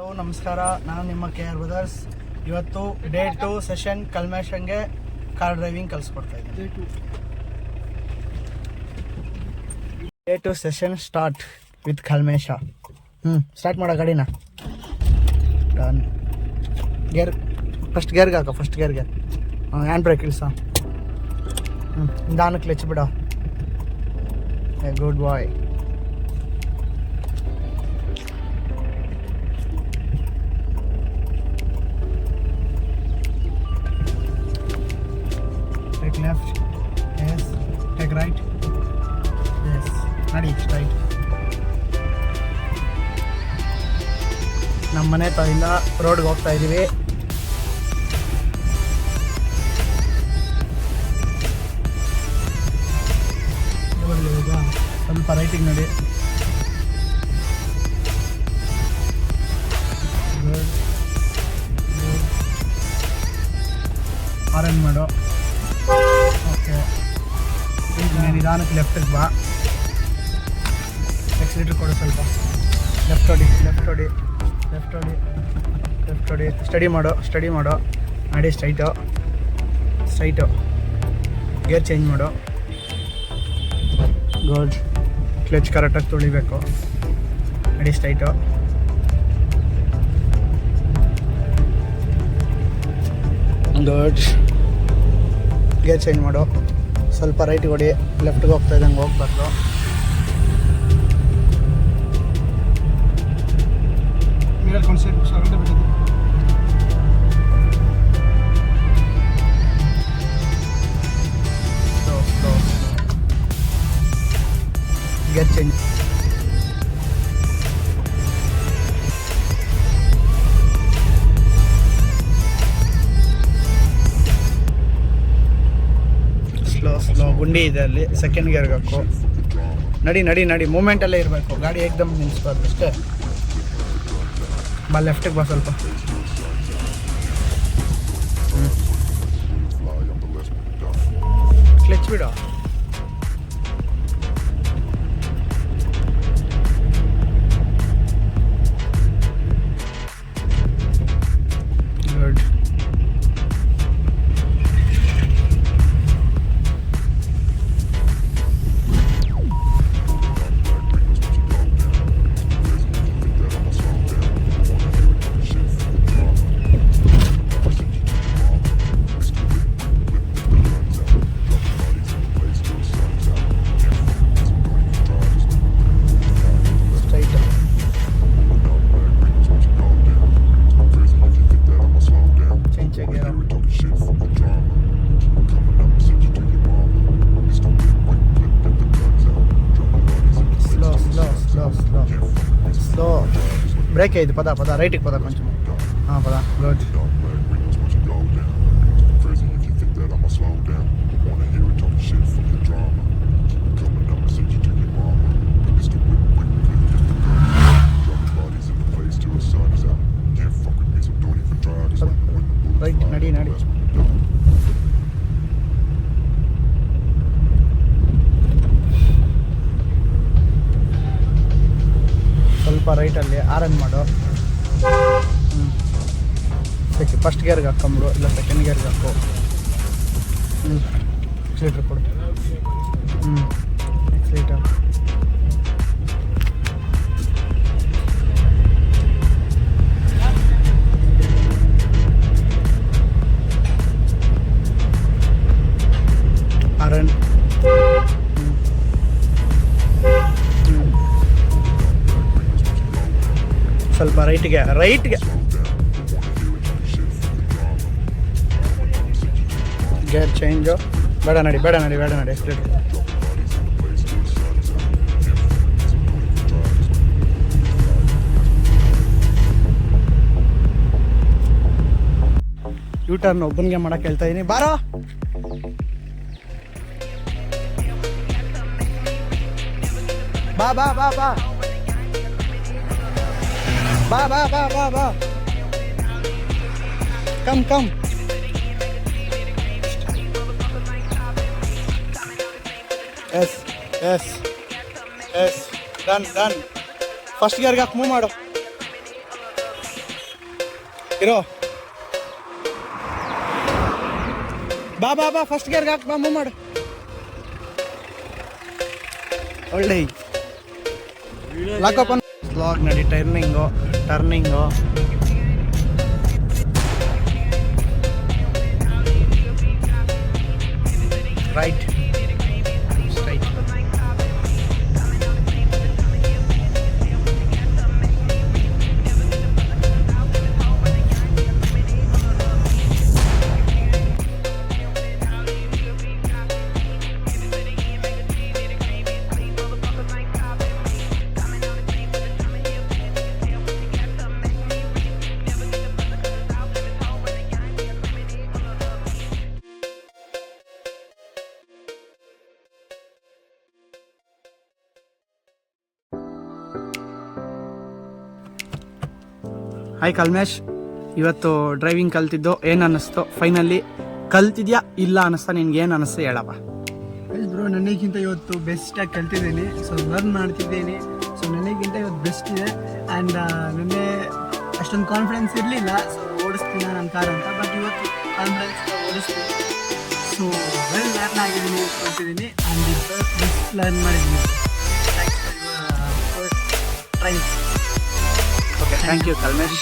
Hello ನಮಸ್ಕಾರ, ನಾನು ನಿಮ್ಮ KR ಬ್ರದರ್ಸ್. ಇವತ್ತು ಡೇ 2 ಸೆಷನ್ ಕಲ್ಮೇಶಂಗೆ ಕಾರ್ ಡ್ರೈವಿಂಗ್ ಕಲಿಸ್ಕೊಡ್ತಾ ಇದ್ದೀನಿ. Day 2 session start with Kalmesh. Start ಮಾಡೋ ಗಾಡಿನ. ಡನ್. ಗೇರ್ ಫಸ್ಟ್ ಗೇರ್ಗೆ ಹಾಕೋ, ಫಸ್ಟ್ ಗೇರ್ಗೆ ಹ್ಯಾಂಡ್ ಬ್ರೇಕ್ ಇಳಿಸ. ನಿಧಾನಕ್ಕೆ ಕ್ಲಚ್ ಬಿಡೋ. ಗುಡ್ ಬಾಯ್. Take left, yes. Take right, yes. Ready, straight. ನಮ್ಮ ಮನೆ ತಾಯಿಂದ ರೋಡ್ಗೆ ಹೋಗ್ತಾ ಇದ್ದೀವಿ. ಸ್ವಲ್ಪ ರೈಟಿಗೆ ನೋಡಿ. ಆರೆಂಜ್ ಮಾಡು. ಓಕೆ, ಈಗ ನಿಧಾನಕ್ಕೆ ಲೆಫ್ಟಿಗೆ ಬಾ. ಎಕ್ಸಿಲೇಟರ್ ಕೊಡು ಸ್ವಲ್ಪ. ಲೆಫ್ಟ್ ಹೊಡಿ, ಲೆಫ್ಟ್ ಹೊಡಿ, ಲೆಫ್ಟ್ ಹೊಡಿ, ಲೆಫ್ಟ್ ಹೊಡಿ. ಸ್ಟಡಿ ಮಾಡು ಮಾಡಿ. ಸ್ಟ್ರೈಟು ಗೇರ್ ಚೇಂಜ್ ಮಾಡು. ಗುಡ್. ಕ್ಲಚ್ ಕರೆಕ್ಟಾಗಿ ತುಳಿಬೇಕು. ಮಾಡಿ ಸ್ಟ್ರೈಟು. ಗುಡ್. ಗೇರ್ ಚೇಂಜ್ ಮಾಡು. ಸ್ವಲ್ಪ ರೈಟಿಗೆ ಹೊಡಿ. ಲೆಫ್ಟ್ಗೆ ಹೋಗ್ತಾ ಇದ್ದಂಗೆ ಹೋಗ್ಬಾರ್ದು. ಮಿರರ್ ಕಾನ್ಸೆಪ್ಟ್ ಸರಳ ಬಿಟ್ಟಿದ್ದು. ಸ್ಲೋ. Gear change. ಸ್ಲೋ ಗುಂಡಿ ಇದೆ ಅಲ್ಲಿ. ಸೆಕೆಂಡ್ ಗೇರ್ಗೆ ಹಾಕು. ನಡಿ ಮೂಮೆಂಟಲ್ಲೇ ಇರಬೇಕು. ಗಾಡಿ ಏಕ್ದಮ್ ನಿಲ್ಲಿಸ್ಬಾರ್ದು ಅಷ್ಟೇ. ಬಾ ಲೆಫ್ಟಿಗೆ ಬಾ ಸ್ವಲ್ಪ. ಕ್ಲಚ್ ಬಿಡು. ಗುಡ್. ಸ್ಲೋ. ಬ್ರೇಕ್ ಇದು. ಪದ ರೈಟಿಗೆ ಪದ ಕೊಂಚ. ಪದ. ಗುಡ್. ರೈಟ್ ನಡಿ. ಸ್ವಲ್ಪ ರೈಟಲ್ಲಿ ಆರೆಂಜ್ ಮಾಡು. ಫಸ್ಟ್ ಗೇರ್ಗೆ ಹಾಕೊಂಬಿಡು, ಇಲ್ಲ ಸೆಕೆಂಡ್ ಗೇರ್ಗೆ ಹಾಕು. ಎಕ್ಸಿಲೇಟರ್ ಕೊಡು. ಎಕ್ಸಿಲೇಟರ್. ಆರೆಂಜ್. ಸ್ವಲ್ಪ ರೈಟ್ಗೆ. Gear change. ಬೇಡ ನಡಿ. ಎಕ್ಸಿಲೇಟರ್. ಯೂಟರ್ನ್ ಒಬ್ಬನಿಗೆ ಮಾಡಕ್ಕೆ ಹೇಳ್ತಾ ಇದ್ದೀನಿ. ಬಾರೋ. ಬಾ. ಕಮ್. Yes done. ಫಸ್ಟ್ ಗೇರ್ಗೆ ಹಾಕಿ ಮೂವ್ ಮಾಡು. ಇರೋ ಬಾ ಬಾ ಬಾ ಫಸ್ಟ್ ಗೇರ್ಗೆ ಹಾಕಿ ಬಾ ಮೂವ್ ಮಾಡು ಒಳ್ಳೆ ಲಾಕಪ್ ಸ್ಲಾಗ್ ನಡಿ turning right straight hi Kalmesh, ಇವತ್ತು ಡ್ರೈವಿಂಗ್ ಕಲ್ತಿದ್ದು ಏನು ಅನ್ನಿಸ್ತು? ಫೈನಲಿ ಕಲ್ತಿದ್ಯಾ ಇಲ್ಲ ಅನ್ನಿಸ್ತಾ ನಿನ್ಗೆ? ಏನು ಅನ್ನಿಸ್ತು ಹೇಳಪ್ಪ. ಬ್ರೋ, ನನಗಿಂತ ಇವತ್ತು ಬೆಸ್ಟಾಗಿ ಕಲ್ತಿದ್ದೀನಿ. ಸೊ ಲರ್ನ್ ಮಾಡ್ತಿದ್ದೀನಿ. ಸೊ ನನಗಿಂತ ಇವತ್ತು ಬೆಸ್ಟ್ ಇದೆ. ಆ್ಯಂಡ್ ನನಗೆ ಅಷ್ಟೊಂದು ಕಾನ್ಫಿಡೆನ್ಸ್ ಇರಲಿಲ್ಲ ಸೊ ಓಡಿಸ್ತೀನಿ ನನ್ನ ಕಾರ್ ಅಂತ. ಬಟ್ ಇವತ್ತು ಕಾನ್ಫಿಡೆನ್ಸ್ ಓಡಿಸ್ತೀನಿ. ಸೊ ವೆಲ್ ಲರ್ನ್ ಆಗಿದ್ದೀನಿ, ಕಲ್ತಿದ್ದೀನಿ. ಆ್ಯಂಡ್ ಬೆಸ್ಟ್ ಲರ್ನ್ ಮಾಡಿದ್ದೀನಿ. Training. Okay, thank you Kalmesh.